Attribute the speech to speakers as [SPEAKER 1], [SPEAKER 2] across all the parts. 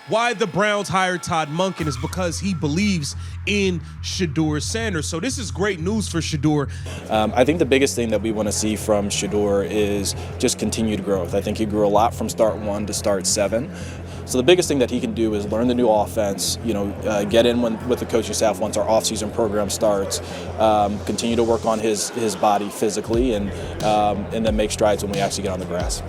[SPEAKER 1] why the Browns hired Todd Monken is because he believes in Shedeur Sanders. So this is great news for Shedeur.
[SPEAKER 2] I think the biggest thing that we want to see from Shedeur is just continued growth. I think he grew a lot from start 1 to start 7. So the biggest thing that he can do is learn the new offense, get in with the coaching staff once our offseason program starts, continue to work on his body physically, and then make strides when we actually get on the grass.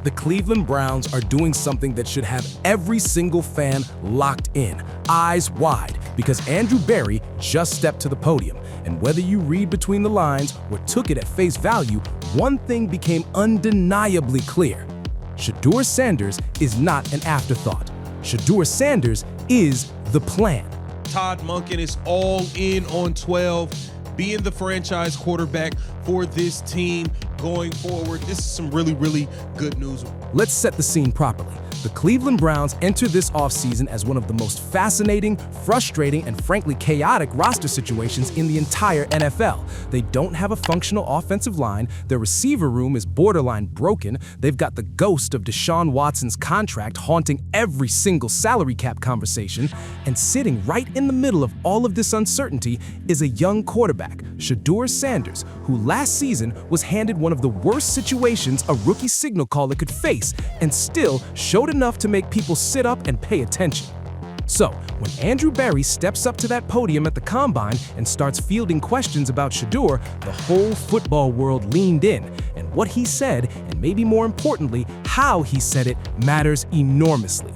[SPEAKER 3] The Cleveland Browns are doing something that should have every single fan locked in, eyes wide, because Andrew Berry just stepped to the podium. And whether you read between the lines or took it at face value, one thing became undeniably clear. Shedeur Sanders is not an afterthought. Shedeur Sanders is the plan.
[SPEAKER 1] Todd Monken is all in on 12, being the franchise quarterback for this team going forward. This is some really, really good news.
[SPEAKER 3] Let's set the scene properly. The Cleveland Browns enter this offseason as one of the most fascinating, frustrating, and frankly chaotic roster situations in the entire NFL. They don't have a functional offensive line, their receiver room is borderline broken, they've got the ghost of Deshaun Watson's contract haunting every single salary cap conversation, and sitting right in the middle of all of this uncertainty is a young quarterback, Shedeur Sanders, who last season was handed one of the worst situations a rookie signal caller could face and still showed enough to make people sit up and pay attention. So, when Andrew Berry steps up to that podium at the Combine and starts fielding questions about Shedeur, the whole football world leaned in, and what he said, and maybe more importantly, how he said it, matters enormously.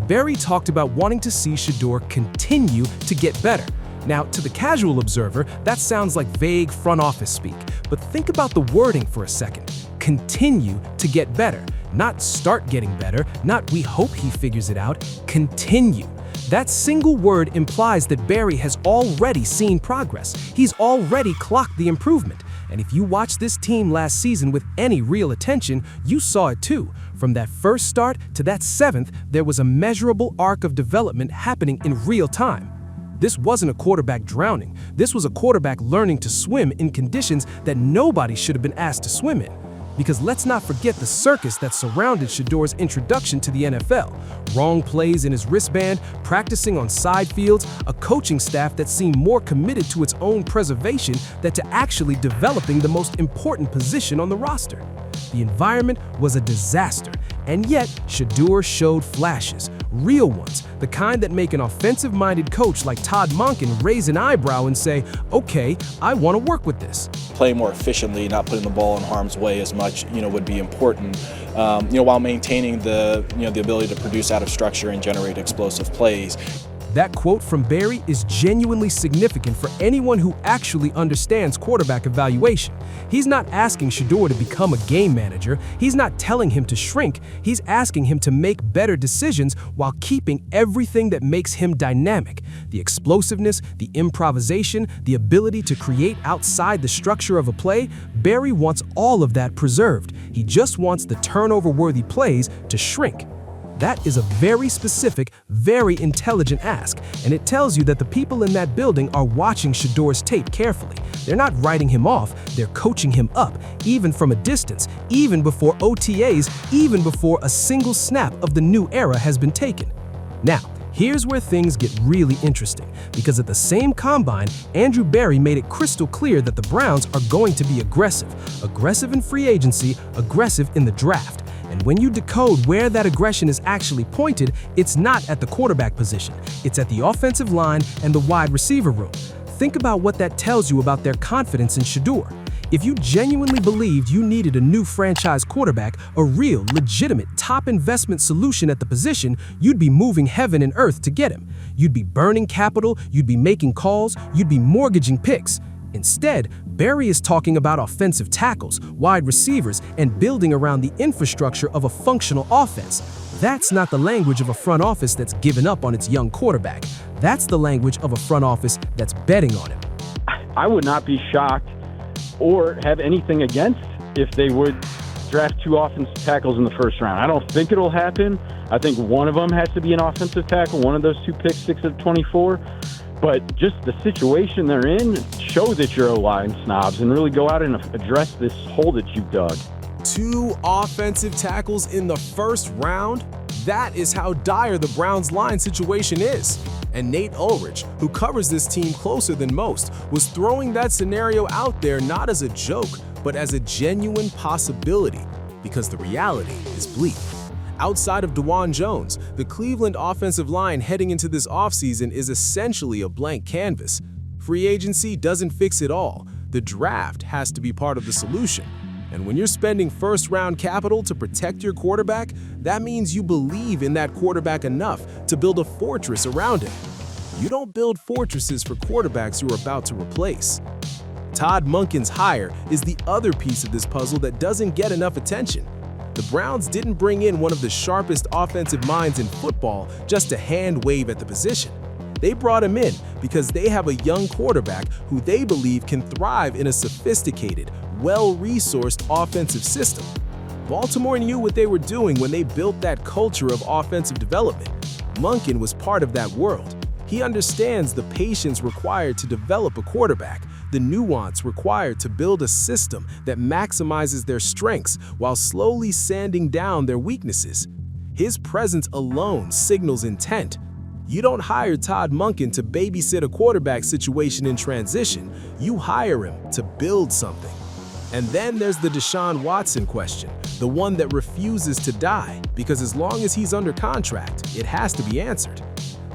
[SPEAKER 3] Berry talked about wanting to see Shedeur continue to get better. Now, to the casual observer, that sounds like vague front office speak, but think about the wording for a second. Continue to get better. Not start getting better, not we hope he figures it out, continue. That single word implies that Berry has already seen progress. He's already clocked the improvement. And if you watched this team last season with any real attention, you saw it too. From that first start to that 7th, there was a measurable arc of development happening in real time. This wasn't a quarterback drowning. This was a quarterback learning to swim in conditions that nobody should have been asked to swim in. Because let's not forget the circus that surrounded Shedeur's introduction to the NFL. Wrong plays in his wristband, practicing on side fields, a coaching staff that seemed more committed to its own preservation than to actually developing the most important position on the roster. The environment was a disaster, and yet Shedeur showed flashes, real ones, the kind that make an offensive-minded coach like Todd Monken raise an eyebrow and say, okay, I want to work with this.
[SPEAKER 2] Playing more efficiently, not putting the ball in harm's way as much, would be important. While maintaining the ability to produce out of structure and generate explosive plays.
[SPEAKER 3] That quote from Berry is genuinely significant for anyone who actually understands quarterback evaluation. He's not asking Shedeur to become a game manager. He's not telling him to shrink. He's asking him to make better decisions while keeping everything that makes him dynamic. The explosiveness, the improvisation, the ability to create outside the structure of a play. Berry wants all of that preserved. He just wants the turnover-worthy plays to shrink. That is a very specific, very intelligent ask, and it tells you that the people in that building are watching Shedeur's tape carefully. They're not writing him off, they're coaching him up, even from a distance, even before OTAs, even before a single snap of the new era has been taken. Now, here's where things get really interesting, because at the same Combine, Andrew Berry made it crystal clear that the Browns are going to be aggressive. Aggressive in free agency, aggressive in the draft. And when you decode where that aggression is actually pointed, it's not at the quarterback position. It's at the offensive line and the wide receiver room. Think about what that tells you about their confidence in Shedeur. If you genuinely believed you needed a new franchise quarterback, a real, legitimate, top investment solution at the position, you'd be moving heaven and earth to get him. You'd be burning capital, you'd be making calls, you'd be mortgaging picks. Instead, Berry is talking about offensive tackles, wide receivers, and building around the infrastructure of a functional offense. That's not the language of a front office that's given up on its young quarterback. That's the language of a front office that's betting on him.
[SPEAKER 4] I would not be shocked or have anything against if they would draft 2 offensive tackles in the first round. I don't think it'll happen. I think one of them has to be an offensive tackle, one of those 2 picks, 6 of 24. But just the situation they're in, show that you're O-line snobs and really go out and address this hole that you've dug.
[SPEAKER 3] 2 offensive tackles in the first round? That is how dire the Browns' line situation is. And Nate Ulrich, who covers this team closer than most, was throwing that scenario out there not as a joke, but as a genuine possibility, because the reality is bleak. Outside of DeJuan Jones, the Cleveland offensive line heading into this offseason is essentially a blank canvas. Free agency doesn't fix it all. The draft has to be part of the solution. And when you're spending first-round capital to protect your quarterback, that means you believe in that quarterback enough to build a fortress around him. You don't build fortresses for quarterbacks you're about to replace. Todd Monken's hire is the other piece of this puzzle that doesn't get enough attention. The Browns didn't bring in one of the sharpest offensive minds in football just to hand-wave at the position. They brought him in because they have a young quarterback who they believe can thrive in a sophisticated, well-resourced offensive system. Baltimore knew what they were doing when they built that culture of offensive development. Monken was part of that world. He understands the patience required to develop a quarterback, the nuance required to build a system that maximizes their strengths while slowly sanding down their weaknesses. His presence alone signals intent. You don't hire Todd Monken to babysit a quarterback situation in transition. You hire him to build something. And then there's the Deshaun Watson question, the one that refuses to die, because as long as he's under contract, it has to be answered.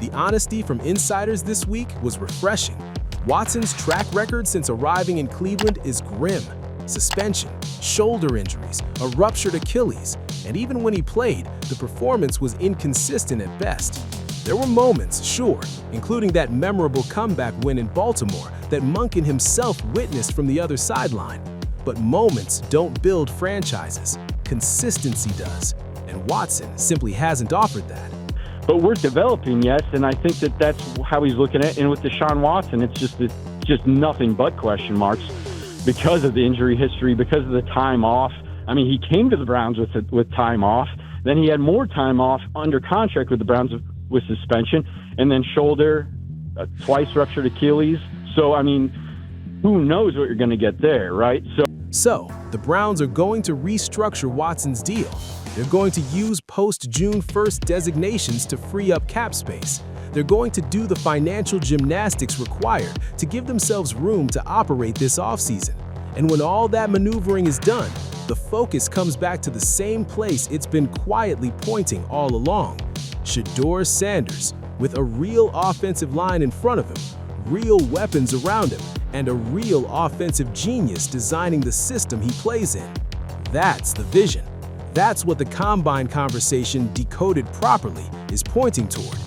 [SPEAKER 3] The honesty from insiders this week was refreshing. Watson's track record since arriving in Cleveland is grim. Suspension, shoulder injuries, a ruptured Achilles, and even when he played, the performance was inconsistent at best. There were moments, sure, including that memorable comeback win in Baltimore that Monken himself witnessed from the other sideline. But moments don't build franchises. Consistency does. And Watson simply hasn't offered that.
[SPEAKER 4] But we're developing, yes, and I think that that's how he's looking at it. And with Deshaun Watson, it's just nothing but question marks because of the injury history, because of the time off. I mean, he came to the Browns with time off. Then he had more time off under contract with the Browns with suspension, and then shoulder, twice ruptured Achilles. So, I mean, who knows what you're going to get there, right?
[SPEAKER 3] So, the Browns are going to restructure Watson's deal. They're going to use post-June 1st designations to free up cap space. They're going to do the financial gymnastics required to give themselves room to operate this offseason. And when all that maneuvering is done, the focus comes back to the same place it's been quietly pointing all along. Shedeur Sanders, with a real offensive line in front of him, real weapons around him, and a real offensive genius designing the system he plays in. That's the vision. That's what the Combine conversation, decoded properly, is pointing toward.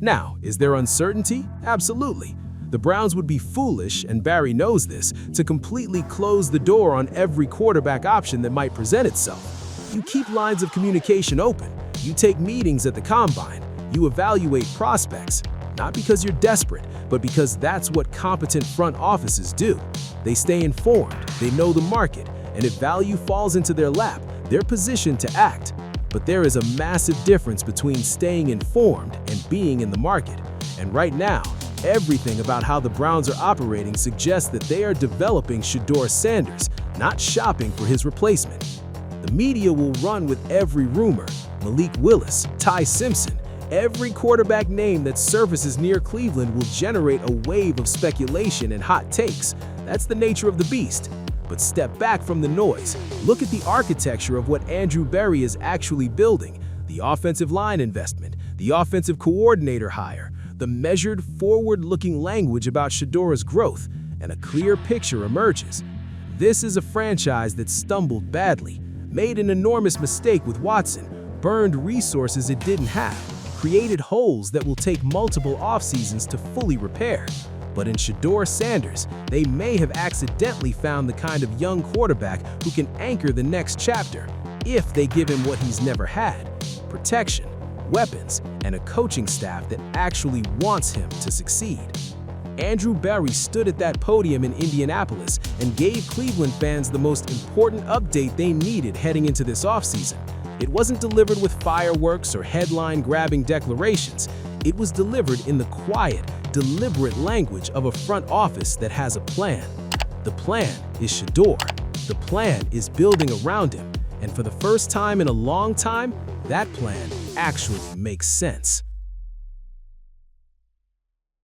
[SPEAKER 3] Now, is there uncertainty? Absolutely. The Browns would be foolish, and Barry knows this, to completely close the door on every quarterback option that might present itself. You keep lines of communication open. You take meetings at the Combine. You evaluate prospects, not because you're desperate, but because that's what competent front offices do. They stay informed, they know the market, and if value falls into their lap, they're positioned to act. But there is a massive difference between staying informed and being in the market. And right now, everything about how the Browns are operating suggests that they are developing Shedeur Sanders, not shopping for his replacement. The media will run with every rumor. Malik Willis, Ty Simpson, every quarterback name that surfaces near Cleveland will generate a wave of speculation and hot takes. That's the nature of the beast. But step back from the noise. Look at the architecture of what Andrew Berry is actually building. The offensive line investment, the offensive coordinator hire, the measured, forward-looking language about Shedeur's growth, and a clear picture emerges. This is a franchise that stumbled badly, made an enormous mistake with Watson, burned resources it didn't have, created holes that will take multiple offseasons to fully repair. But in Shedeur Sanders, they may have accidentally found the kind of young quarterback who can anchor the next chapter if they give him what he's never had: protection, weapons, and a coaching staff that actually wants him to succeed. Andrew Berry stood at that podium in Indianapolis and gave Cleveland fans the most important update they needed heading into this offseason. It wasn't delivered with fireworks or headline-grabbing declarations. It was delivered in the quiet, deliberate language of a front office that has a plan. The plan is Shedeur. The plan is building around him. And for the first time in a long time, that plan actually makes sense.